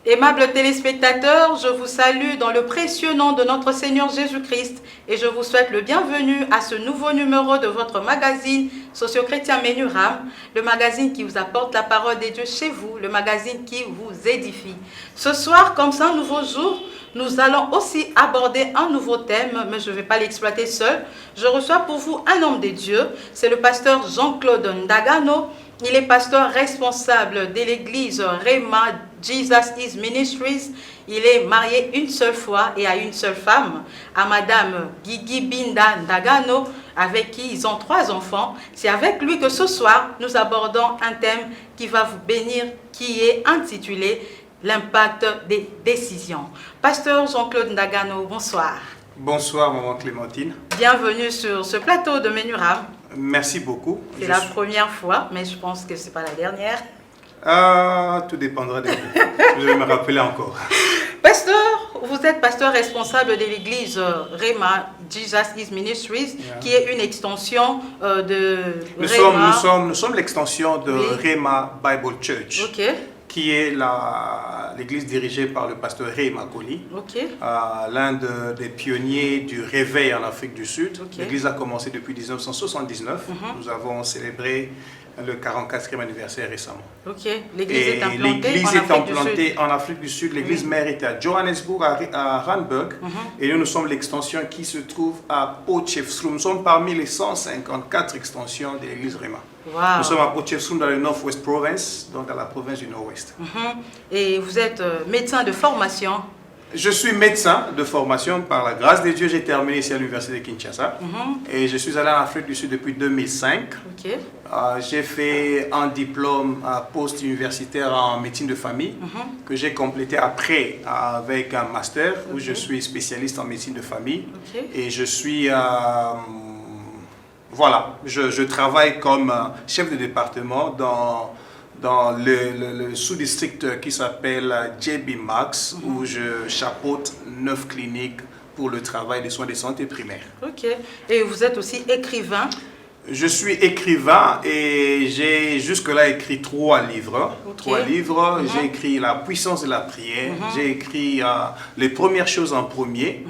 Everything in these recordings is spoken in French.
Aimables téléspectateurs, je vous salue dans le précieux nom de notre Seigneur Jésus-Christ et je vous souhaite le bienvenu à ce nouveau numéro de votre magazine Socio-Chrétien Menuram, le magazine qui vous apporte la parole des dieux chez vous, le magazine qui vous édifie. Ce soir, comme c'est un nouveau jour, nous allons aussi aborder un nouveau thème, mais je ne vais pas l'exploiter seul. Je reçois pour vous un homme de Dieu, c'est le pasteur Jean-Claude Ndagano. Il est pasteur responsable de l'église Rema Jesus is Ministries. Il est marié une seule fois et à une seule femme, à madame Guigui Binda Ndagano, avec qui ils ont 3 enfants. C'est avec lui que ce soir, nous abordons un thème qui va vous bénir, qui est intitulé « L'impact des décisions ». Pasteur Jean-Claude Ndagano, bonsoir. Bonsoir, maman Clémentine. Bienvenue sur ce plateau de Menuram. Merci beaucoup. C'est la première fois, mais je pense que ce n'est pas la dernière. Tout dépendra de vous. Je vais me rappeler encore. Pasteur, vous êtes pasteur responsable de l'église Rema Jesus is Ministries, qui est une extension de Rema. Nous sommes l'extension de Rema Bible Church. Ok. Qui est l'église dirigée par le pasteur Ray Makoli, l'un des pionniers du réveil en Afrique du Sud. L'église a commencé depuis 1979. Nous avons célébré le 44e anniversaire récemment. L'église est implantée en Afrique du Sud. L'église mère était à Johannesburg, à Randburg. Et nous sommes l'extension qui se trouve à Potchefstroom. Nous sommes parmi les 154 extensions de l'église Rema. Nous sommes à Potchefstroom dans le Northwest Province, donc dans la province du Nord-Ouest. Et vous êtes médecin de formation? Je suis médecin de formation. Par la grâce de Dieu, j'ai terminé ici à l'université de Kinshasa. Et je suis allé en Afrique du Sud depuis 2005. J'ai fait un diplôme post-universitaire en médecine de famille que j'ai complété après avec un master où je suis spécialiste en médecine de famille. Et je suis... Voilà, je travaille comme chef de département dans le sous-district qui s'appelle JB Max, où je chapeaute 9 cliniques pour le travail des soins de santé primaire. Et vous êtes aussi écrivain? Je suis écrivain et j'ai jusque-là écrit 3 livres. J'ai écrit La puissance de la prière, j'ai écrit Les premières choses en premier,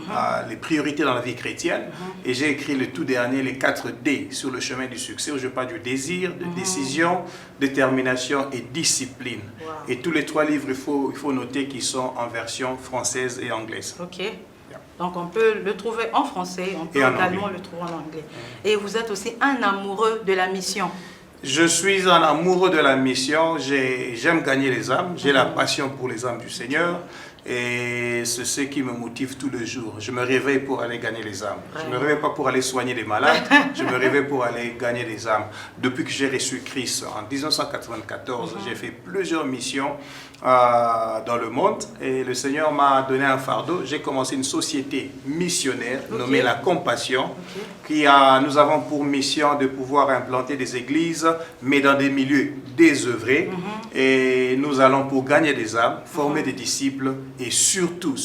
les priorités dans la vie chrétienne, et j'ai écrit le tout dernier, les 4 D sur le chemin du succès, où je parle du désir, de décision, détermination et discipline. Et tous les 3 livres, il faut noter qu'ils sont en version française et anglaise. Donc on peut le trouver en français, on peut également le trouver en anglais. Et vous êtes aussi un amoureux de la mission. Je suis un amoureux de la mission, j'aime gagner les âmes, j'ai la passion pour les âmes du Seigneur. Et c'est ce qui me motive tous les jours. Je me réveille pour aller gagner les âmes. Je ne me réveille pas pour aller soigner les malades. Je me réveille pour aller gagner les âmes. Depuis que j'ai reçu Christ en 1994, j'ai fait plusieurs missions dans le monde. Et le Seigneur m'a donné un fardeau. J'ai commencé une société missionnaire nommée La Compassion. Nous avons pour mission de pouvoir implanter des églises, mais dans des milieux désœuvrés. Et nous allons pour gagner des âmes, former des disciples. Et surtout,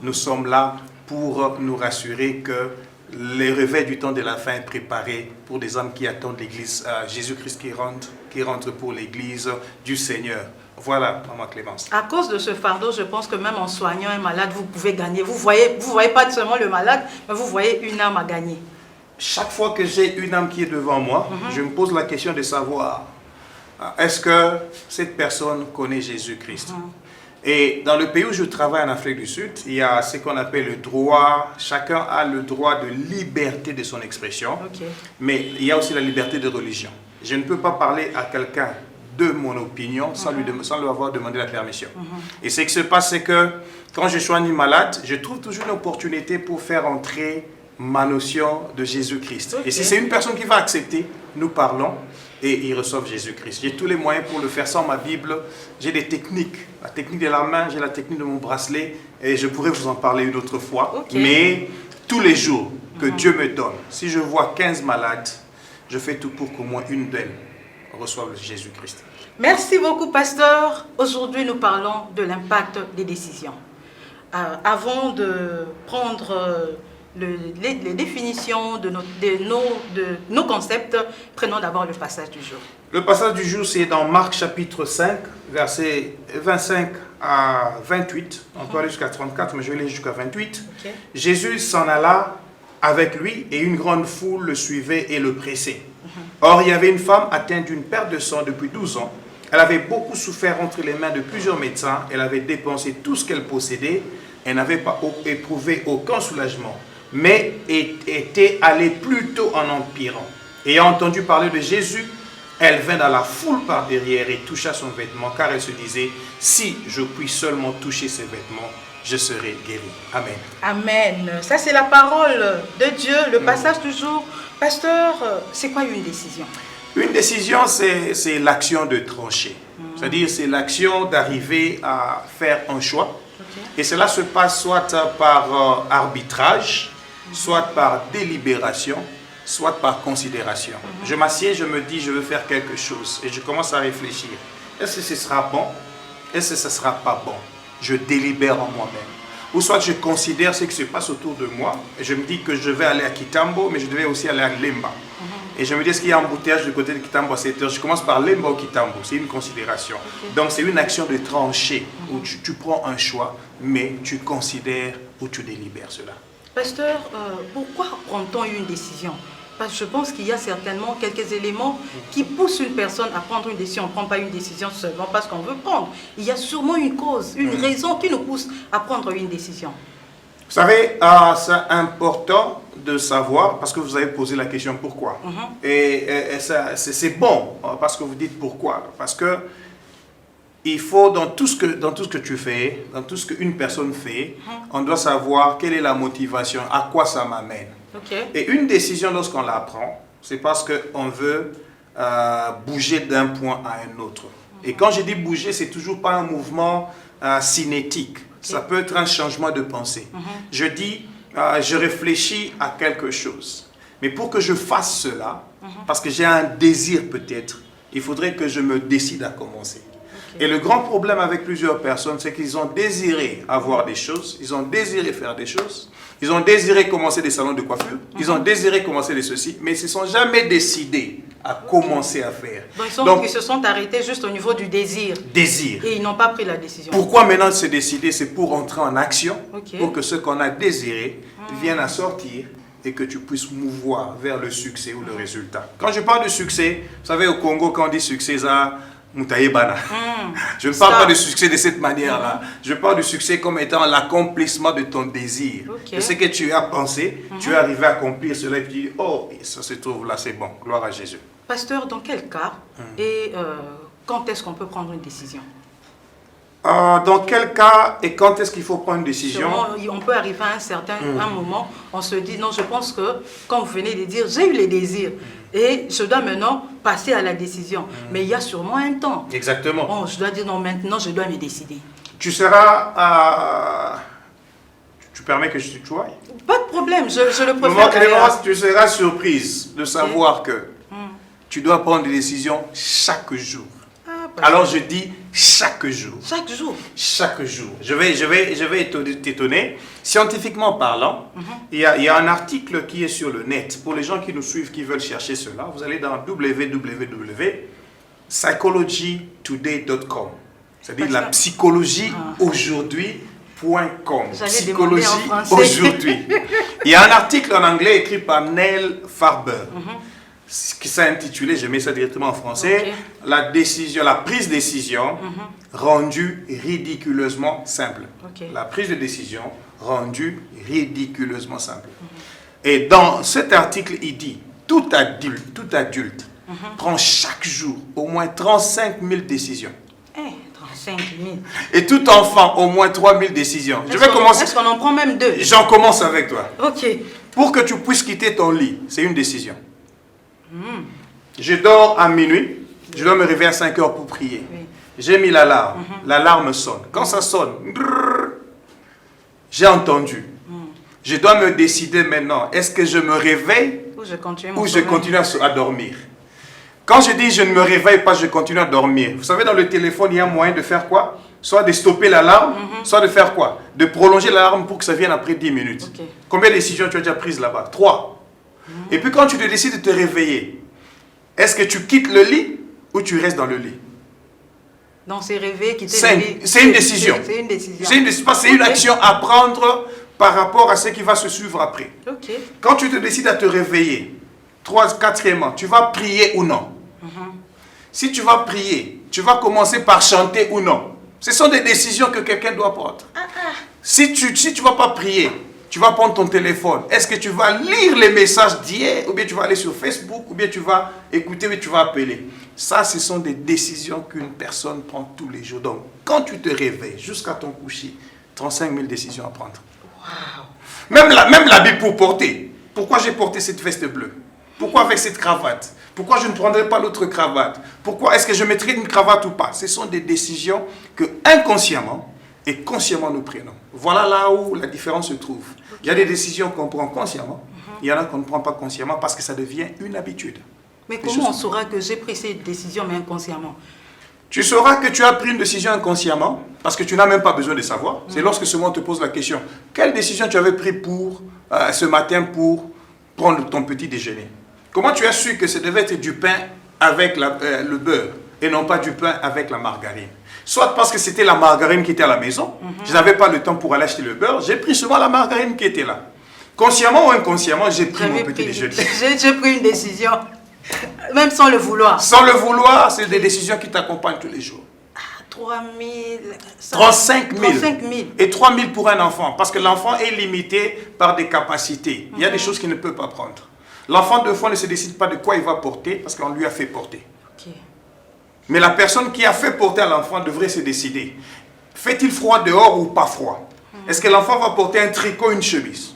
nous sommes là pour nous rassurer que le réveil du temps de la fin est préparé pour des âmes qui attendent l'église, Jésus-Christ qui rentre pour l'église du Seigneur. Voilà, maman Clémence. À cause de ce fardeau, je pense que même en soignant un malade, vous pouvez gagner. Vous voyez pas seulement le malade, mais vous voyez une âme à gagner. Chaque fois que j'ai une âme qui est devant moi, je me pose la question de savoir est-ce que cette personne connaît Jésus-Christ? Et dans le pays où je travaille en Afrique du Sud, il y a ce qu'on appelle le droit, chacun a le droit de liberté de son expression, mais il y a aussi la liberté de religion. Je ne peux pas parler à quelqu'un de mon opinion sans lui avoir demandé la permission. Et ce qui se passe, c'est que quand je suis malade, je trouve toujours une opportunité pour faire entrer ma notion de Jésus-Christ. Et si c'est une personne qui va accepter, nous parlons et ils reçoivent Jésus-Christ. J'ai tous les moyens pour le faire sans ma Bible. J'ai des techniques. La technique de la main, j'ai la technique de mon bracelet et je pourrais vous en parler une autre fois. Mais tous les jours que Dieu me donne, si je vois 15 malades, je fais tout pour qu'au moins une d'elles reçoive Jésus-Christ. Merci beaucoup, pasteur. Aujourd'hui, nous parlons de l'impact des décisions. Avant de prendre les définitions de nos concepts, prenons d'abord le passage du jour. Le passage du jour, c'est dans Marc chapitre 5, versets 25 à 28. On peut aller jusqu'à 34, mais je vais aller jusqu'à 28. Jésus s'en alla avec lui et une grande foule le suivait et le pressait. Or, il y avait une femme atteinte d'une perte de sang depuis 12 ans. Elle avait beaucoup souffert entre les mains de plusieurs médecins. Elle avait dépensé tout ce qu'elle possédait. Elle n'avait pas éprouvé aucun soulagement, mais était allée plutôt en empirant. Ayant entendu parler de Jésus, elle vint dans la foule par derrière et toucha son vêtement, car elle se disait, si je puis seulement toucher ses vêtements, je serai guéri. Amen. Amen. Ça, c'est la parole de Dieu, le passage du jour. Pasteur, c'est quoi une décision? Une décision, c'est l'action de trancher. C'est-à-dire, c'est l'action d'arriver à faire un choix. Et cela se passe soit par arbitrage, soit par délibération, soit par considération. Je m'assieds, je me dis, je veux faire quelque chose. Et je commence à réfléchir. Est-ce que ce sera bon? Est-ce que ce ne sera pas bon? Je délibère en moi-même. Ou soit je considère ce qui se passe autour de moi. Et je me dis que je vais aller à Kitambo, mais je devais aussi aller à Lemba. Et je me dis, est-ce qu'il y a un embouteillage du côté de Kitambo à 7 heures? Je commence par Lemba ou Kitambo. C'est une considération. Donc c'est une action de trancher, où tu prends un choix, mais tu considères ou tu délibères cela. Pasteur, pourquoi prend-on une décision? Parce que je pense qu'il y a certainement quelques éléments qui poussent une personne à prendre une décision. On ne prend pas une décision seulement parce qu'on veut prendre. Il y a sûrement une cause, une raison qui nous pousse à prendre une décision. Vous savez, c'est important de savoir, parce que vous avez posé la question pourquoi. Et c'est bon, parce que vous dites pourquoi. Parce que il faut, dans tout ce que tu fais, dans tout ce qu'une personne fait, on doit savoir quelle est la motivation, à quoi ça m'amène. Et une décision, lorsqu'on la prend, c'est parce qu'on veut bouger d'un point à un autre. Et quand je dis bouger, c'est toujours pas un mouvement cinétique. Ça peut être un changement de pensée. Je dis, je réfléchis à quelque chose. Mais pour que je fasse cela, parce que j'ai un désir peut-être, il faudrait que je me décide à commencer. Et le grand problème avec plusieurs personnes, c'est qu'ils ont désiré avoir des choses, ils ont désiré faire des choses, ils ont désiré commencer des salons de coiffure, ils ont désiré commencer des ceci, mais ils ne se sont jamais décidés à commencer à faire. Donc ils se sont arrêtés juste au niveau du désir. Et ils n'ont pas pris la décision. Pourquoi maintenant se décider? C'est pour entrer en action, pour que ce qu'on a désiré vienne à sortir et que tu puisses mouvoir vers le succès ou le résultat. Quand je parle de succès, vous savez au Congo, quand on dit succès, ça... Je ne parle pas de succès de cette manière-là. Je parle du succès comme étant l'accomplissement de ton désir. De ce que tu as pensé, tu es arrivé à accomplir cela et tu dis, oh, ça se trouve là, c'est bon, gloire à Jésus. Pasteur, dans quel cas et quand est-ce qu'on peut prendre une décision? Dans quel cas et quand est-ce qu'il faut prendre une décision? On peut arriver à un certain moment, on se dit, non, je pense que, comme vous venez de dire, j'ai eu les désirs et je dois maintenant passer à la décision. Mais il y a sûrement un temps. Exactement. Oh, je dois dire, non, maintenant, je dois me décider. Tu seras... Tu permets que je te tutoie? Pas de problème, je le préfère. Clémence, tu seras surprise de savoir que tu dois prendre des décisions chaque jour. Alors je dis chaque jour. Chaque jour. Chaque jour. Je vais t'étonner. Scientifiquement parlant, il y a un article qui est sur le net. Pour les gens qui nous suivent, qui veulent chercher cela, vous allez dans www.psychologytoday.com. C'est-à-dire la psychologie aujourd'hui.com. Psychologie aujourd'hui. Il y a un article en anglais écrit par Neil Farber. qui s'est intitulé, je mets ça directement en français, la prise de décision rendue ridiculeusement simple. La prise de décision rendue ridiculeusement simple. Et dans cet article, il dit, tout adulte prend chaque jour au moins 35 000 décisions. 35 000. Et tout enfant, au moins 3 000 décisions. Je vais commencer. Est-ce qu'on en prend même 2? J'en commence avec toi. Ok. Pour que tu puisses quitter ton lit, c'est une décision. Je dors à minuit, je dois me réveiller à 5 heures pour prier. J'ai mis l'alarme, l'alarme sonne. Quand ça sonne, j'ai entendu. Je dois me décider maintenant, est-ce que je me réveille ou je continue à dormir? Quand je dis je ne me réveille pas, je continue à dormir. Vous savez, dans le téléphone, il y a un moyen de faire quoi? Soit de stopper l'alarme, soit de faire quoi? De prolonger l'alarme pour que ça vienne après 10 minutes. Combien de décisions tu as déjà prises là-bas? 3. Et puis quand tu te décides de te réveiller, est-ce que tu quittes le lit ou tu restes dans le lit? Donc c'est réveiller, quitter le lit. C'est une décision. C'est une décision. C'est une action à prendre par rapport à ce qui va se suivre après. Quand tu te décides à te réveiller, quatrièmement, tu vas prier ou non? Si tu vas prier, tu vas commencer par chanter ou non? Ce sont des décisions que quelqu'un doit prendre. Si tu ne vas pas prier, tu vas prendre ton téléphone. Est-ce que tu vas lire les messages d'hier, ou bien tu vas aller sur Facebook, ou bien tu vas écouter, ou bien tu vas appeler? Ça, ce sont des décisions qu'une personne prend tous les jours. Donc, quand tu te réveilles jusqu'à ton coucher, 35 000 décisions à prendre. Même l'habit pour porter. Pourquoi j'ai porté cette veste bleue? Pourquoi avec cette cravate? Pourquoi je ne prendrai pas l'autre cravate? Pourquoi est-ce que je mettrai une cravate ou pas? Ce sont des décisions que inconsciemment et consciemment nous prenons. Voilà là où la différence se trouve. Il y a des décisions qu'on prend consciemment, il y en a qu'on ne prend pas consciemment parce que ça devient une habitude. Mais comment on saura que j'ai pris cette décision mais inconsciemment? Tu sauras que tu as pris une décision inconsciemment parce que tu n'as même pas besoin de savoir. C'est lorsque souvent on te pose la question, quelle décision tu avais prise ce matin pour prendre ton petit déjeuner? Comment tu as su que ça devait être du pain avec le beurre et non pas du pain avec la margarine? Soit parce que c'était la margarine qui était à la maison, je n'avais pas le temps pour aller acheter le beurre, j'ai pris souvent la margarine qui était là. Consciemment ou inconsciemment, j'ai pris mon petit déjeuner. J'ai pris une décision, même sans le vouloir. Sans le vouloir, c'est des décisions qui t'accompagnent tous les jours. 35 000. Et 3 000 pour un enfant, parce que l'enfant est limité par des capacités. Il y a des choses qu'il ne peut pas prendre. L'enfant, deux fois, ne se décide pas de quoi il va porter, parce qu'on lui a fait porter. Mais la personne qui a fait porter à l'enfant devrait se décider. Fait-il froid dehors ou pas froid? Est-ce que l'enfant va porter un tricot, une chemise?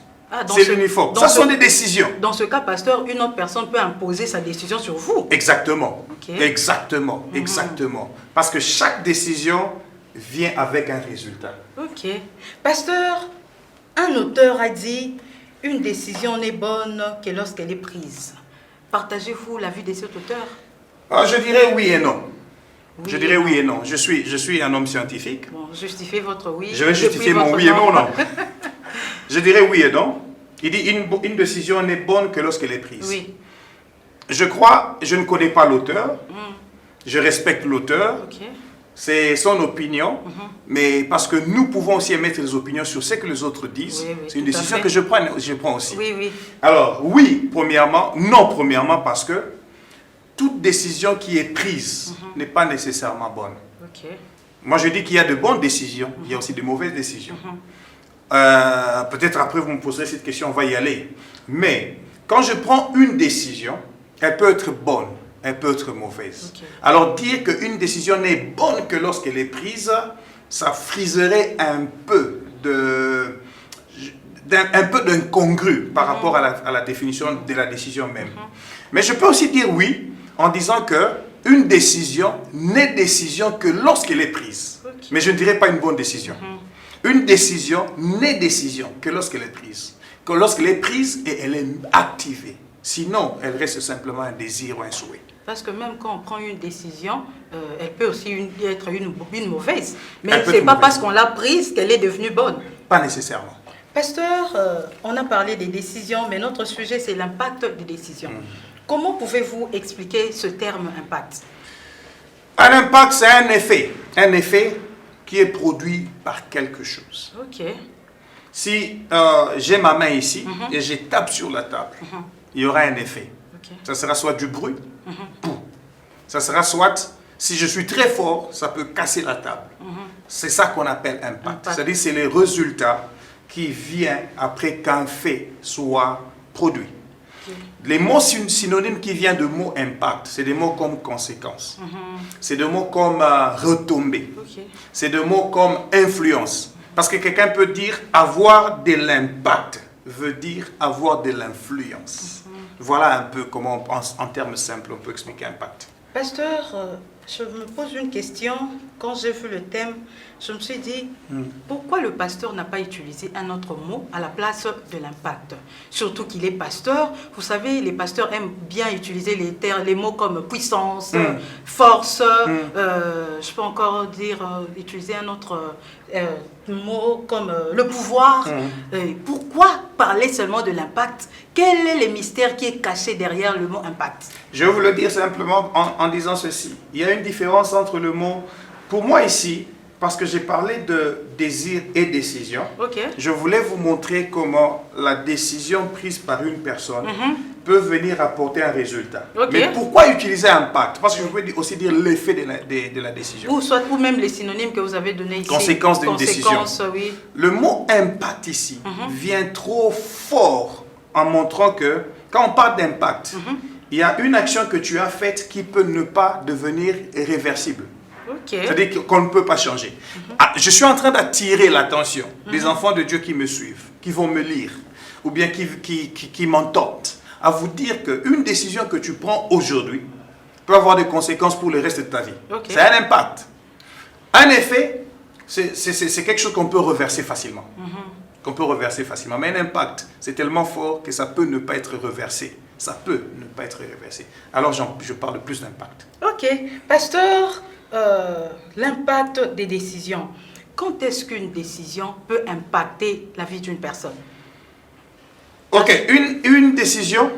C'est l'uniforme. Ça sont des décisions. Dans ce cas, pasteur, une autre personne peut imposer sa décision sur vous. Exactement. Exactement. Exactement. Parce que chaque décision vient avec un résultat. Ok. Pasteur, un auteur a dit, une décision n'est bonne que lorsqu'elle est prise. Partagez-vous l'avis de cet auteur? Je dirais oui et non. Je dirais oui et non. Je suis un homme scientifique. Bon, justifiez votre oui. Je vais justifier mon oui et mon non. Je dirais oui et non. Il dit une décision n'est bonne que lorsqu'elle est prise. Oui. Je crois, je ne connais pas l'auteur. Je respecte l'auteur. C'est son opinion. Mais parce que nous pouvons aussi émettre des opinions sur ce que les autres disent. C'est une décision que je prends aussi. Alors, oui, premièrement. Non, premièrement, parce que toute décision qui est prise n'est pas nécessairement bonne. Moi, je dis qu'il y a de bonnes décisions, il y a aussi de mauvaises décisions. Peut-être après, vous me poserez cette question, on va y aller. Mais quand je prends une décision, elle peut être bonne, elle peut être mauvaise. Alors, dire qu'une décision n'est bonne que lorsqu'elle est prise, ça friserait un peu d'incongru par rapport à la définition de la décision même. Mais je peux aussi dire oui, en disant que une décision n'est décision que lorsqu'elle est prise. Mais je ne dirais pas une bonne décision. Une décision n'est décision que lorsqu'elle est prise. Que lorsqu'elle est prise et elle est activée. Sinon, elle reste simplement un désir ou un souhait. Parce que même quand on prend une décision, elle peut aussi être une mauvaise. Mais ce n'est pas parce qu'on l'a prise qu'elle est devenue bonne. Pas nécessairement. Pasteur, on a parlé des décisions, mais notre sujet, c'est l'impact des décisions. Comment pouvez-vous expliquer ce terme impact? Un impact, c'est un effet. Un effet qui est produit par quelque chose. Si j'ai ma main ici et je tape sur la table, il y aura un effet. Okay. Ça sera soit du bruit, ça sera soit, si je suis très fort, ça peut casser la table. C'est ça qu'on appelle impact. C'est-à-dire c'est les résultats qui viennent après qu'un fait soit produit. Okay. Les mots synonymes qui viennent de mots impact, c'est des mots comme conséquence. C'est des mots comme retombée. Okay. C'est des mots comme influence. Parce que quelqu'un peut dire avoir de l'impact veut dire avoir de l'influence. Voilà un peu comment, en termes simples, on peut expliquer impact. Pasteur, je me pose une question. Quand j'ai vu le thème, je me suis dit, pourquoi le pasteur n'a pas utilisé un autre mot à la place de l'impact? Surtout qu'il est pasteur. Vous savez, les pasteurs aiment bien utiliser les mots comme puissance, force. Je peux encore utiliser un autre mot comme le pouvoir. Pourquoi parler seulement de l'impact? Quel est le mystère qui est caché derrière le mot impact? Je vais vous le dire simplement en disant ceci. Il y a une différence entre le mot... Pour moi ici, parce que j'ai parlé de désir et décision, je voulais vous montrer comment la décision prise par une personne peut venir apporter un résultat. Mais pourquoi utiliser impact? Parce que je peux aussi dire l'effet de la décision. Ou même les synonymes que vous avez donnés ici. Conséquence d'une décision. Oui. Le mot impact ici vient trop fort en montrant que quand on parle d'impact, il y a une action que tu as faite qui peut ne pas devenir réversible. C'est-à-dire qu'on ne peut pas changer. Je suis en train d'attirer l'attention des enfants de Dieu qui me suivent, qui vont me lire, ou bien qui m'entendent, à vous dire qu'une décision que tu prends aujourd'hui peut avoir des conséquences pour le reste de ta vie. C'est un impact. Un effet, c'est quelque chose qu'on peut reverser facilement. Mais un impact, c'est tellement fort que ça peut ne pas être reversé. Ça peut ne pas être reversé. Alors je parle plus d'impact. Ok. Pasteur, l'impact des décisions. Quand est-ce qu'une décision peut impacter la vie d'une personne? Ok, une décision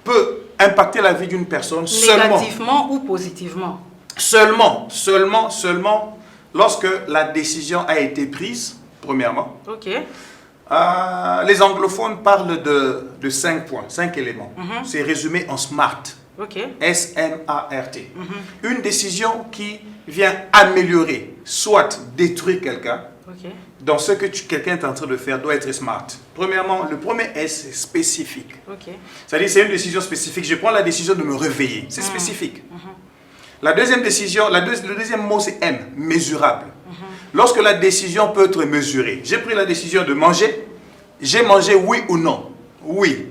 peut impacter la vie d'une personne négativement ou positivement? Seulement lorsque la décision a été prise, premièrement. Les anglophones parlent de 5 points, 5 éléments. C'est résumé en SMART. S-M-A-R-T. Une décision qui vient améliorer, soit détruire quelqu'un, dans ce que quelqu'un est en train de faire, doit être smart. Premièrement, le premier S, c'est spécifique. C'est-à-dire, c'est une décision spécifique. Je prends la décision de me réveiller. C'est spécifique. La deuxième décision, le deuxième mot, c'est M, mesurable. Lorsque la décision peut être mesurée. J'ai pris la décision de manger. J'ai mangé oui ou non? Oui.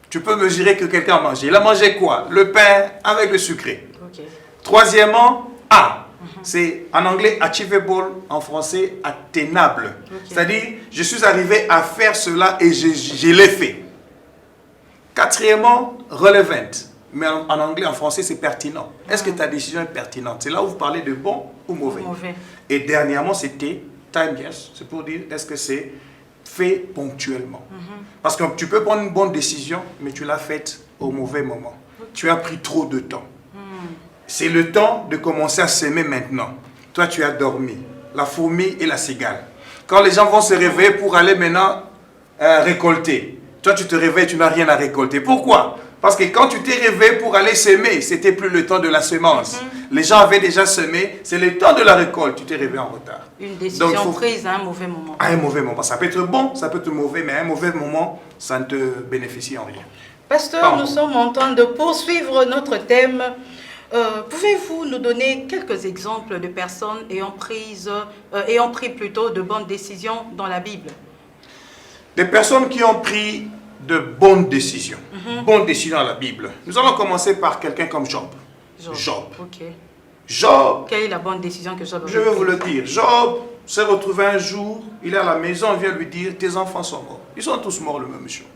Tu peux mesurer que quelqu'un a mangé. Il a mangé quoi? Le pain avec le sucré. Troisièmement, A. C'est en anglais achievable, en français atteignable. C'est-à-dire, je suis arrivé à faire cela et je l'ai fait. Quatrièmement, relevant. Mais en anglais, en français, c'est pertinent. Est-ce que ta décision est pertinente? C'est là où vous parlez de bon ou mauvais. Et dernièrement, c'était time yes. C'est pour dire, est-ce que c'est fait ponctuellement? Parce que tu peux prendre une bonne décision, mais tu l'as faite au mauvais moment. Tu as pris trop de temps. C'est le temps de commencer à s'aimer maintenant. Toi, tu as dormi. La fourmi et la cigale. Quand les gens vont se réveiller pour aller maintenant récolter, toi, tu te réveilles, tu n'as rien à récolter. Pourquoi? Parce que quand tu t'es réveillé pour aller s'aimer, c'était plus le temps de la semence. Les gens avaient déjà semé, c'est le temps de la récolte. Tu t'es réveillé en retard. Une décision prise à un mauvais moment. À un mauvais moment. Ça peut être bon, ça peut être mauvais, mais à un mauvais moment, ça ne te bénéficie en rien. Pasteur, nous sommes en train de poursuivre notre thème. Pouvez-vous nous donner quelques exemples de personnes ayant pris de bonnes décisions dans la Bible? Des personnes qui ont pris de bonnes décisions. Bonnes décisions dans la Bible. Nous allons commencer par quelqu'un comme Job. Job. Quelle est la bonne décision que Job a prise? Je vais vous le dire. Job s'est retrouvé un jour, il est à la maison, on vient lui dire, tes enfants sont morts. Ils sont tous morts le même jour.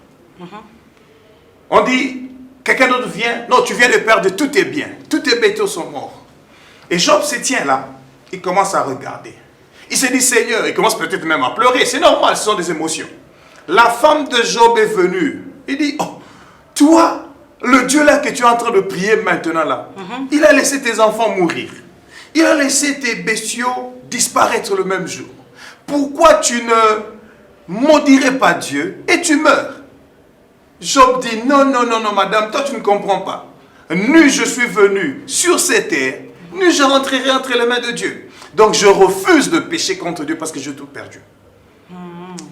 On dit, quelqu'un d'autre vient, non, tu viens de perdre tous tes biens. Tous tes bétaux sont morts. Et Job se tient là, il commence à regarder. Il se dit, Seigneur, il commence peut-être même à pleurer. C'est normal, ce sont des émotions. La femme de Job est venue. Il dit, oh, toi, le Dieu là que tu es en train de prier maintenant là, il a laissé tes enfants mourir. Il a laissé tes bestiaux disparaître le même jour. Pourquoi tu ne maudirais pas Dieu et tu meurs? Job dit, non, non, non, non, madame, toi tu ne comprends pas. Nu je suis venu sur cette terre, nu je rentrerai entre les mains de Dieu. Donc je refuse de pécher contre Dieu parce que j'ai tout perdu.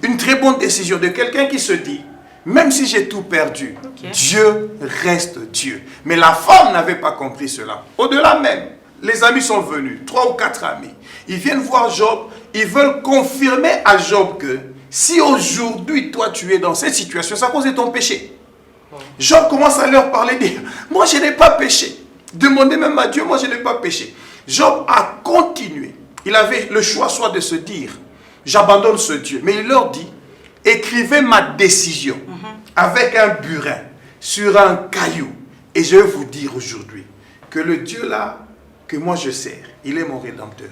Une très bonne décision de quelqu'un qui se dit, même si j'ai tout perdu, Dieu reste Dieu. Mais la femme n'avait pas compris cela. Au-delà même, les amis sont venus, 3 ou 4 amis. Ils viennent voir Job, ils veulent confirmer à Job que si aujourd'hui toi tu es dans cette situation, c'est à cause de ton péché. Job commence à leur parler, dire, moi je n'ai pas péché. Demandez même à Dieu, moi je n'ai pas péché. Job a continué. Il avait le choix soit de se dire, j'abandonne ce Dieu. Mais il leur dit, écrivez ma décision avec un burin sur un caillou. Et je vais vous dire aujourd'hui que le Dieu là, que moi je sers, il est mon rédempteur.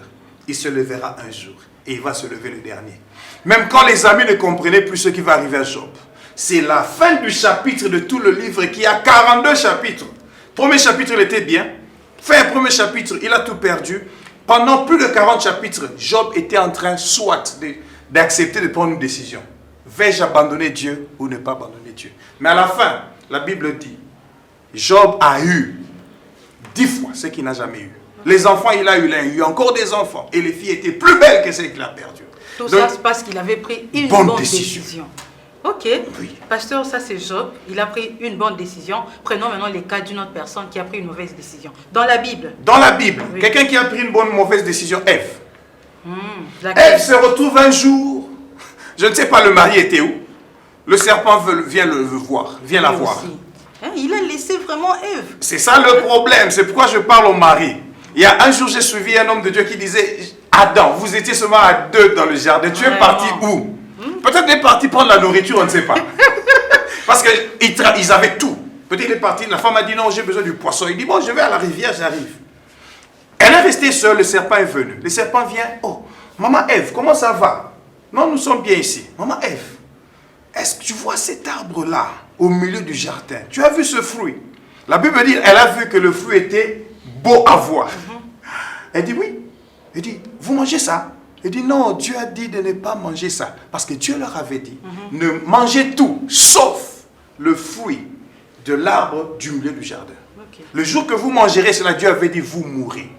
Il se lèvera un jour et il va se lever le dernier. Même quand les amis ne comprenaient plus ce qui va arriver à Job. C'est la fin du chapitre de tout le livre qui a 42 chapitres. Premier chapitre, il était bien. Fin premier chapitre, il a tout perdu. Pendant plus de 40 chapitres, Job était en train soit d'accepter de prendre une décision. Vais-je abandonner Dieu ou ne pas abandonner Dieu? Mais à la fin, la Bible dit, Job a eu 10 fois ce qu'il n'a jamais eu. Les enfants, il a eu encore des enfants. Et les filles étaient plus belles que celles qu'il a perdues. Tout ça, c'est parce qu'il avait pris une bonne décision. Ok, oui. Pasteur, ça c'est Job. Il a pris une bonne décision. Prenons maintenant les cas d'une autre personne qui a pris une mauvaise décision. Dans la Bible. Dans la Bible, oui. Quelqu'un qui a pris une bonne mauvaise décision, Ève. Ève se retrouve un jour, je ne sais pas le mari était où. Le serpent vient la voir. Hein, il a laissé vraiment Ève. C'est ça le problème, c'est pourquoi je parle au mari. Il y a un jour, j'ai suivi un homme de Dieu qui disait, Adam, vous étiez seulement à 2 dans le jardin. Tu es parti où? Peut-être il est parti prendre la nourriture, on ne sait pas. Parce qu'ils avaient tout. Peut-être il est parti, la femme a dit non, j'ai besoin du poisson. Il dit bon, je vais à la rivière, j'arrive. Elle est restée seule, le serpent est venu. Le serpent vient, oh, maman Ève, comment ça va? Non, nous sommes bien ici. Maman Ève, est-ce que tu vois cet arbre-là au milieu du jardin? Tu as vu ce fruit? La Bible dit, elle a vu que le fruit était beau à voir. Elle dit oui. Elle dit, vous mangez ça? Il dit non, Dieu a dit de ne pas manger ça. Parce que Dieu leur avait dit, ne mangez tout, sauf le fruit de l'arbre du milieu du jardin. Le jour que vous mangerez cela, Dieu avait dit, vous mourrez.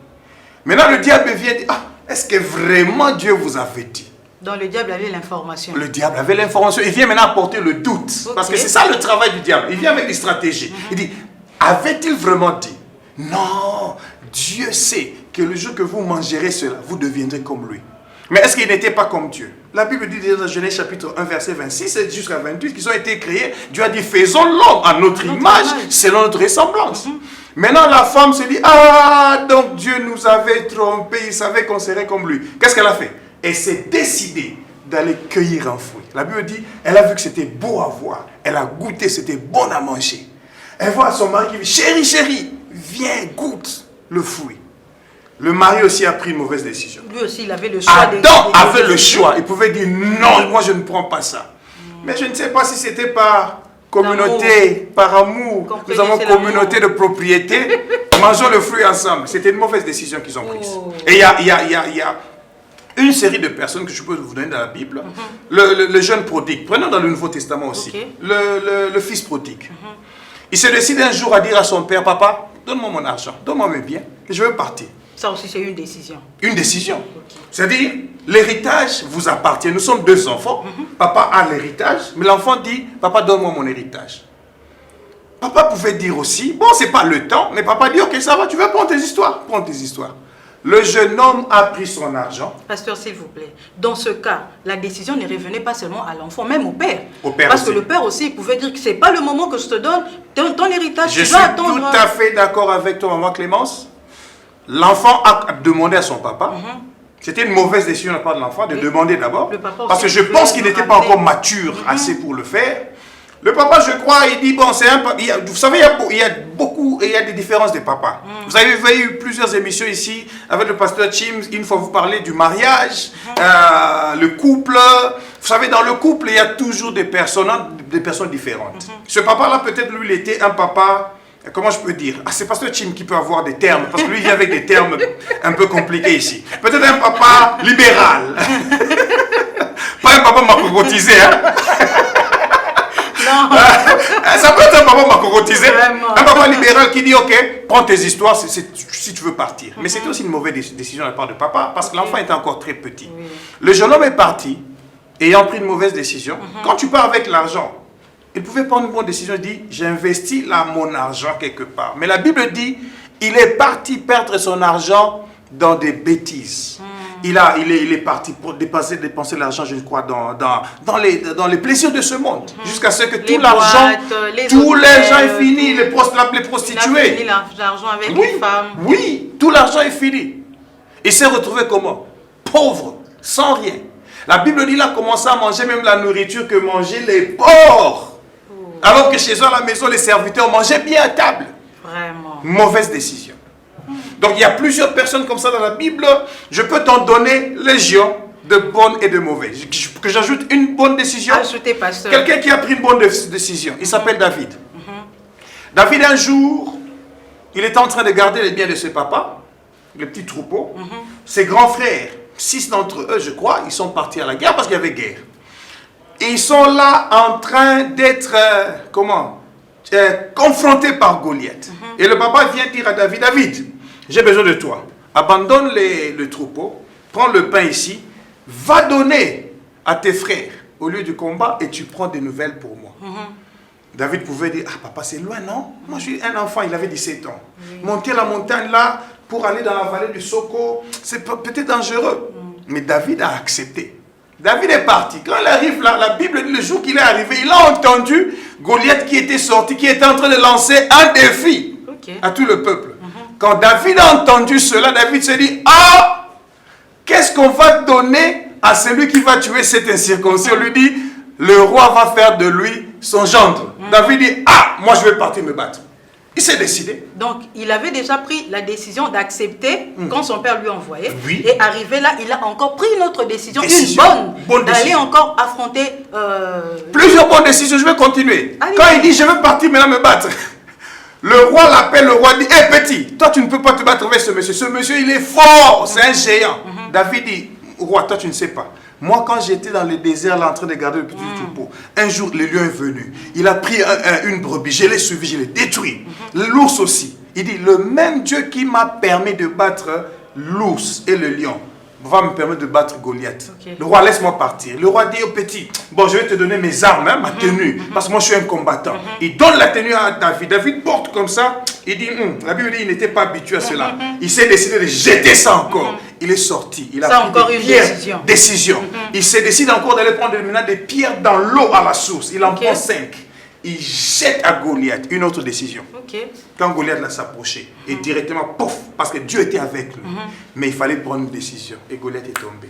Maintenant, le diable vient dire, ah, est-ce que vraiment Dieu vous avait dit? Donc le diable avait l'information. Le diable avait l'information. Il vient maintenant apporter le doute. Parce que c'est ça le travail du diable. Il vient avec des stratégies. Il dit, avait-il vraiment dit? Non, Dieu sait que le jour que vous mangerez cela, vous deviendrez comme lui. Mais est-ce qu'il n'était pas comme Dieu? La Bible dit dans Genèse chapitre 1, verset 26 jusqu'à 28 qu'ils ont été créés. Dieu a dit, faisons l'homme à notre image, selon notre ressemblance. Maintenant, la femme se dit, ah, donc Dieu nous avait trompés, il savait qu'on serait comme lui. Qu'est-ce qu'elle a fait? Elle s'est décidée d'aller cueillir un fruit. La Bible dit, elle a vu que c'était beau à voir. Elle a goûté, c'était bon à manger. Elle voit son mari qui dit, chérie, chérie, viens, goûte le fruit. Le mari aussi a pris une mauvaise décision. Lui aussi, il avait le choix. Adam avait le choix. Il pouvait dire non, moi je ne prends pas ça. Mais je ne sais pas si c'était par communauté, par amour. Nous avons communauté de propriété. Mangeons le fruit ensemble. C'était une mauvaise décision qu'ils ont prise. Et il y a une série de personnes que je peux vous donner dans la Bible. Le jeune prodigue. Prenons dans le Nouveau Testament aussi. Le fils prodigue. Il se décide un jour à dire à son père, papa, donne-moi mon argent, donne-moi mes biens, et je veux partir. Ça aussi, c'est une décision. Une décision. C'est-à-dire, l'héritage vous appartient. Nous sommes 2 enfants. Papa a l'héritage, mais l'enfant dit, papa, donne-moi mon héritage. Papa pouvait dire aussi, bon, c'est pas le temps, mais papa dit, ok, ça va, tu veux prendre tes histoires. Prends tes histoires. Le jeune homme a pris son argent. Pasteur, s'il vous plaît, dans ce cas, la décision ne revenait pas seulement à l'enfant, même au père. Parce que le père aussi, il pouvait dire que ce n'est pas le moment que je te donne ton héritage. Je suis tout à fait d'accord avec toi, maman Clémence. L'enfant a demandé à son papa. C'était une mauvaise décision de la part de l'enfant de demander d'abord. Parce que je pense qu'il n'était pas encore mature assez pour le faire. Le papa, je crois, il dit, bon, c'est un papa. Vous savez, il y a des différences de papa. Vous avez vu plusieurs émissions ici avec le pasteur Chim. Une fois, vous parlez du mariage, le couple. Vous savez, dans le couple, il y a toujours des personnes différentes. Ce papa-là, peut-être, lui, il était un papa, comment je peux dire? Ah, c'est pasteur Chim qui peut avoir des termes, parce que lui, il vient avec des termes un peu compliqués ici. Peut-être un papa libéral. Pas un papa macrocotisé, hein? Ça peut être un papa macocotisé, Vraiment. un papa libéral qui dit ok, prends tes histoires si tu veux partir. Mais c'était aussi une mauvaise décision de la part de papa parce que l'enfant était encore très petit. Oui. Le jeune homme est parti, ayant pris une mauvaise décision. Quand tu pars avec l'argent, il pouvait prendre une bonne décision. Il dit j'ai investi là mon argent quelque part. Mais la Bible dit il est parti perdre son argent dans des bêtises. Il est parti pour dépenser l'argent, je crois, dans les plaisirs de ce monde. Jusqu'à ce que tout l'argent, tous les gens est fini, les prostituées. Il a fini l'argent avec les femmes. Oui, tout l'argent est fini. Il s'est retrouvé comment? Pauvre, sans rien. La Bible dit qu'il a commencé à manger même la nourriture que mangeaient les porcs. Alors que chez eux à la maison, les serviteurs mangeaient bien à table. Vraiment. Mauvaise décision. Donc il y a plusieurs personnes comme ça dans la Bible. Je peux t'en donner légion de bonnes et de mauvaises. Que j'ajoute une bonne décision. Ajoutez, pasteur. Quelqu'un qui a pris une bonne décision. Il s'appelle David. David, un jour, il était en train de garder les biens de ses papas, le petit troupeau. Ses grands frères, 6 d'entre eux, je crois, ils sont partis à la guerre parce qu'il y avait guerre. Et ils sont là en train d'être, confrontés par Goliath. Et le papa vient dire à David, David, j'ai besoin de toi. Abandonne le troupeau, prends le pain ici, va donner à tes frères au lieu du combat et tu prends des nouvelles pour moi. David pouvait dire, ah papa c'est loin non? Moi je suis un enfant, il avait 17 ans. Monter la montagne là pour aller dans la vallée du Soko, c'est peut-être dangereux. Mais David a accepté. David est parti. Quand il arrive là, la Bible dit le jour qu'il est arrivé, il a entendu Goliath qui était sorti, qui était en train de lancer un défi à tout le peuple. Quand David a entendu cela, David se dit, ah, qu'est-ce qu'on va donner à celui qui va tuer cet incirconcis? On lui dit, le roi va faire de lui son gendre. David dit, ah, moi je vais partir me battre. Il s'est décidé. Donc, il avait déjà pris la décision d'accepter quand son père lui envoyait. Oui. Et arrivé là, il a encore pris une autre décision, une bonne d'aller encore affronter... Plusieurs bonnes décisions, je vais continuer. Allez. Quand il dit, je veux partir maintenant me battre, le roi l'appelle, le roi dit, hé petit, toi tu ne peux pas te battre avec ce monsieur. Ce monsieur, il est fort, c'est un géant. David dit, roi, toi tu ne sais pas. Moi, quand j'étais dans le désert, là, en train de garder le petit troupeau, un jour, le lion est venu. Il a pris une brebis, je l'ai suivi, je l'ai détruit. L'ours aussi. Il dit, le même Dieu qui m'a permis de battre l'ours et le lion va me permettre de battre Goliath. Le roi, laisse-moi partir. Le roi dit au petit, bon, je vais te donner mes armes, hein, ma tenue, parce que moi, je suis un combattant. Il donne la tenue à David. David porte comme ça. Il dit, la Bible dit, il n'était pas habitué à cela. Il s'est décidé de jeter ça encore. Il est sorti. Il a ça pris encore des une pierres, décision. Il s'est décidé encore d'aller prendre maintenant des pierres dans l'eau à la source. Il en prend 5. Il jette à Goliath. Une autre décision. Quand Goliath l'a s'approché, et directement, pouf, parce que Dieu était avec lui. Mais il fallait prendre une décision. Et Goliath est tombé.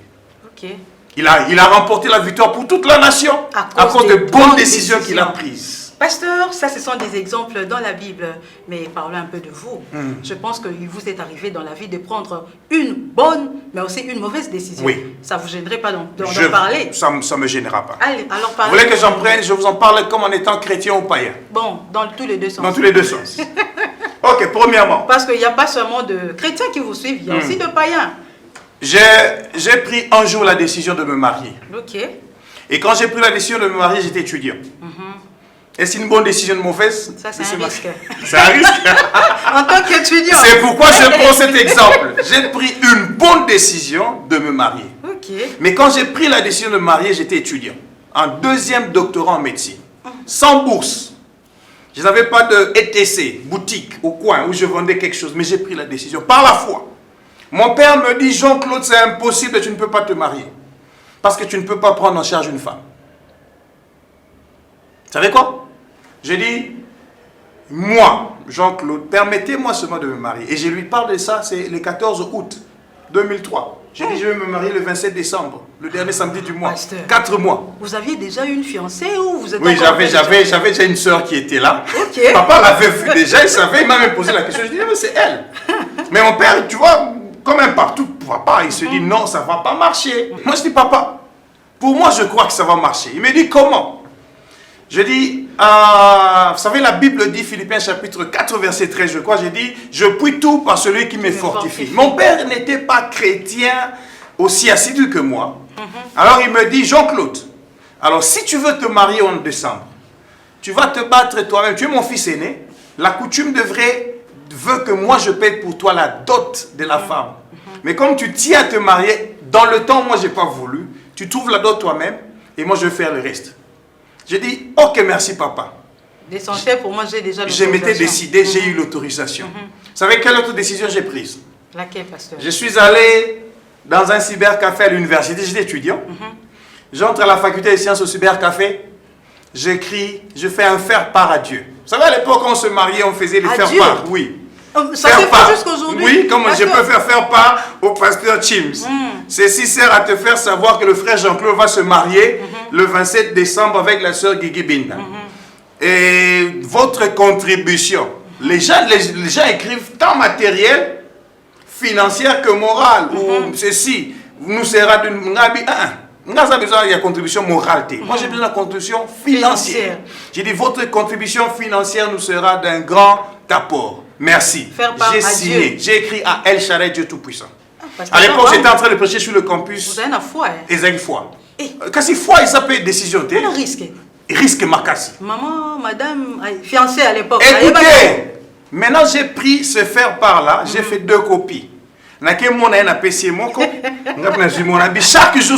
Il a remporté la victoire pour toute la nation à cause de bonnes décisions qu'il a prises. Pasteur, ça ce sont des exemples dans la Bible, mais parlons un peu de vous. Je pense qu'il vous est arrivé dans la vie de prendre une bonne, mais aussi une mauvaise décision. Oui. Ça ne vous gênerait pas d'en parler? Ça ne me gênera pas. Allez, alors parlez. Vous voulez que j'en prenne? Je vous en parle comme en étant chrétien ou païen. Bon, dans tous les deux sens. Dans tous les deux sens. Ok, premièrement. Parce qu'il n'y a pas seulement de chrétiens qui vous suivent, il y a aussi de païens. J'ai pris un jour la décision de me marier. Et quand j'ai pris la décision de me marier, j'étais étudiant. Est-ce une bonne décision ou mauvaise? Ça, c'est un risque. C'est un risque. En tant qu'étudiant. C'est pourquoi je prends cet exemple. J'ai pris une bonne décision de me marier. Mais quand j'ai pris la décision de me marier, j'étais étudiant. En 2e doctorat en médecine. Sans bourse. Je n'avais pas de ETC, boutique, au coin, où je vendais quelque chose. Mais j'ai pris la décision par la foi. Mon père me dit, Jean-Claude, c'est impossible, tu ne peux pas te marier. Parce que tu ne peux pas prendre en charge une femme. Vous savez quoi? J'ai dit, moi, Jean-Claude, permettez-moi seulement de me marier. Et je lui parle de ça, c'est le 14 août 2003. J'ai dit, je vais me marier le 27 décembre, le dernier samedi du mois. Pasteur, 4 mois. Vous aviez déjà une fiancée ou vous êtes Oui, j'avais déjà une soeur qui était là. Ok. Papa l'avait vu déjà, il savait, il m'a même posé la question. Je dis, mais c'est elle. Mais mon père, tu vois, comme un partout, papa, il se dit, non, ça ne va pas marcher. Moi, je dis, papa, pour moi, je crois que ça va marcher. Il me dit, comment? Je dis, vous savez, la Bible dit, Philippiens chapitre 4, verset 13, je crois, j'ai dit, je puis tout par celui qui me fortifie. Mon père n'était pas chrétien aussi assidu que moi. Alors il me dit, Jean-Claude, alors si tu veux te marier en décembre, tu vas te battre toi-même. Tu es mon fils aîné. La coutume veut que moi je paye pour toi la dot de la femme. Mais comme tu tiens à te marier, dans le temps, moi je n'ai pas voulu. Tu trouves la dot toi-même et moi je vais faire le reste. J'ai dit, ok, merci papa. L'essentiel pour moi, j'ai déjà l'autorisation. Je m'étais décidé, j'ai eu l'autorisation. Vous savez quelle autre décision j'ai prise? Laquelle, pasteur? Je suis allé dans un cybercafé à l'université, j'étais étudiant. J'entre à la faculté des sciences au cybercafé. J'écris, je fais un faire-part à Dieu. Vous savez, à l'époque, quand on se mariait, on faisait les faire-part. Oui. Ça se fait jusqu'aujourd'hui. Oui, comme je peux faire part au pasteur Chims. Ceci sert à te faire savoir que le frère Jean-Claude va se marier le 27 décembre avec la sœur Guigui Binda. Et votre contribution, les gens écrivent tant matériel, financière que morale, ou ceci, nous sera d'une... Nous avons besoin de la contribution morale. Moi, j'ai besoin de la contribution financière. J'ai dit, votre contribution financière nous sera d'un grand apport. Merci. J'ai signé. J'ai écrit à El Shaddai, Dieu Tout-Puissant. À l'époque, j'étais en train de prêcher sur le campus. Vous avez une foi. Ils ont une foi. Quand c'est foi, il s'appelle décision. Quel risque? Risque Makassi. Maman, madame, fiancée à l'époque. Écoutez, maintenant j'ai pris ce faire-part là, j'ai fait 2 copies. Chaque jour,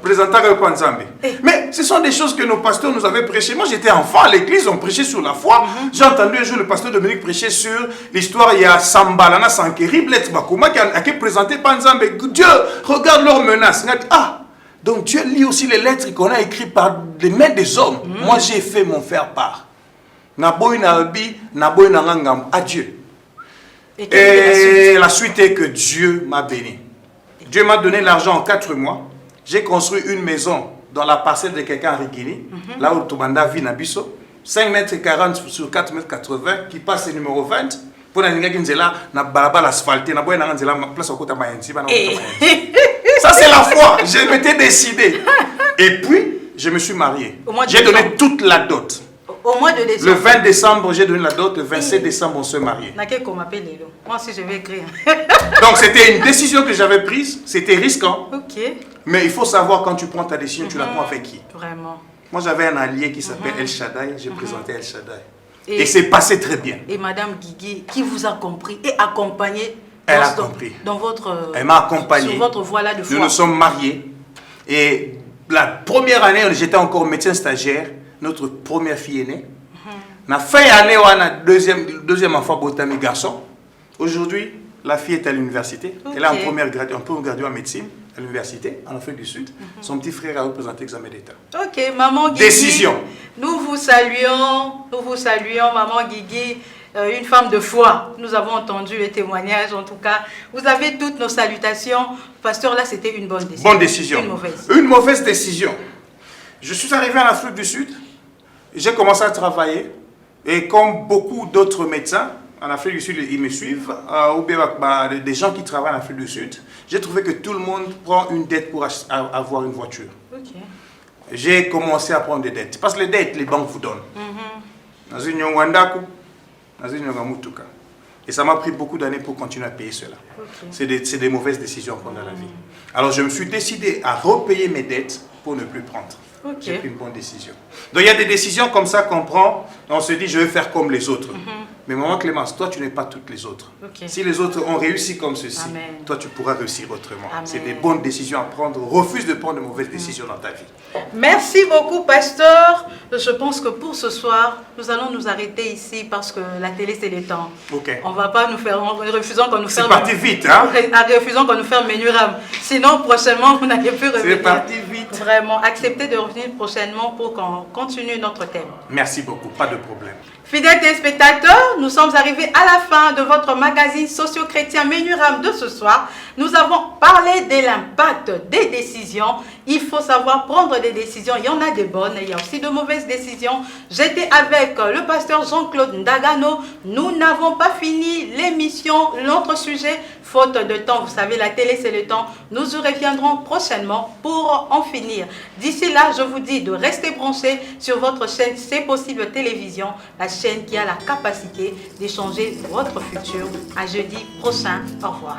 présentant le Nzambe. Mais ce sont des choses que nos pasteurs nous avaient prêchées. Moi, j'étais enfant à l'église, on prêchait sur la foi. J'ai entendu un jour le pasteur Dominique prêcher sur l'histoire. Il y a Sambalana Sankeri, Blitz Bakuma, qui a été présenté par Nzambe. Dieu, regarde leurs menaces. Ah, donc Dieu lit aussi les lettres qu'on a écrites par les mains des hommes. Moi, j'ai fait mon faire-part. Adieu. Et la suite est que Dieu m'a béni. Dieu m'a donné l'argent en 4 mois. J'ai construit une maison dans la parcelle de quelqu'un à Rigini, là où Tobanda vit Nabiso, 5 mètres 40 sur 4 mètres 80, qui passe le numéro 20. Pour la Ningagin na balabala asphalté, na boy na place au côté Mayensi. Ça c'est la foi. Je m'étais décidé. Et puis, je me suis marié. J'ai donné toute la dot. Au mois de décembre. Le 20 décembre, j'ai donné la dot. Le 27 décembre, on se mariait. Moi aussi, je vais écrire. Donc, c'était une décision que j'avais prise. C'était risquant. Ok. Mais il faut savoir quand tu prends ta décision, tu la prends avec qui? Vraiment. Moi, j'avais un allié qui s'appelle El Shaddai. J'ai présenté El Shaddai. Et c'est passé très bien. Et Madame Guigui, qui vous a compris et accompagné elle a compris. Dans votre, elle m'a accompagné. Sur votre voie là de foi. Nous nous sommes mariés. Et la première année, j'étais encore médecin stagiaire. Notre première fille est née. La fin d'année, on a deuxième enfant, Botami garçon. Aujourd'hui, la fille est à l'université. Elle est en première graduée en médecine à l'université, en Afrique du Sud. Son petit frère a représenté l'examen d'État. Ok, maman Guigui. Décision. Nous vous saluons, maman Guigui, une femme de foi. Nous avons entendu les témoignages, en tout cas. Vous avez toutes nos salutations. Pasteur, là, c'était une bonne décision. Bonne décision. Une mauvaise. Une mauvaise décision. Je suis arrivé en Afrique du Sud. J'ai commencé à travailler. Et comme beaucoup d'autres médecins, en Afrique du Sud, ils me suivent, ou bien des gens qui travaillent en Afrique du Sud, j'ai trouvé que tout le monde prend une dette pour avoir une voiture. Okay. J'ai commencé à prendre des dettes. Parce que les dettes, les banques vous donnent. Et ça m'a pris beaucoup d'années pour continuer à payer cela. Okay. C'est des mauvaises décisions qu'on a dans la vie. Alors je me suis décidé à repayer mes dettes pour ne plus prendre. Okay. J'ai pris une bonne décision. Donc il y a des décisions comme ça qu'on prend, on se dit je vais faire comme les autres. Mais maman Clémence, toi tu n'es pas toutes les autres. Okay. Si les autres ont réussi comme ceci, Amen. Toi tu pourras réussir autrement. C'est des bonnes décisions à prendre. Refuse de prendre de mauvaises décisions dans ta vie. Merci beaucoup pasteur. Je pense que pour ce soir, nous allons nous arrêter ici parce que la télé c'est le temps. Okay. On ne va pas nous faire, refusons qu'on nous ferme. C'est parti vite, hein? Refusons qu'on nous ferme Menuram. Sinon prochainement vous n'allez plus revenir. C'est parti vite. Vraiment, acceptez de revenir prochainement pour qu'on continue notre thème. Merci beaucoup, pas de problème. Fidèles téléspectateurs, nous sommes arrivés à la fin de votre magazine socio-chrétien Menuram de ce soir. Nous avons parlé de l'impact des décisions. Il faut savoir prendre des décisions. Il y en a des bonnes, il y a aussi de mauvaises décisions. J'étais avec le pasteur Jean-Claude Ndagano. Nous n'avons pas fini l'émission, notre sujet, faute de temps. Vous savez, la télé, c'est le temps. Nous y reviendrons prochainement pour en finir. D'ici là, je vous dis de rester branchés sur votre chaîne C'est Possible Télévision, la chaîne qui a la capacité d'échanger votre futur. À jeudi prochain. Au revoir.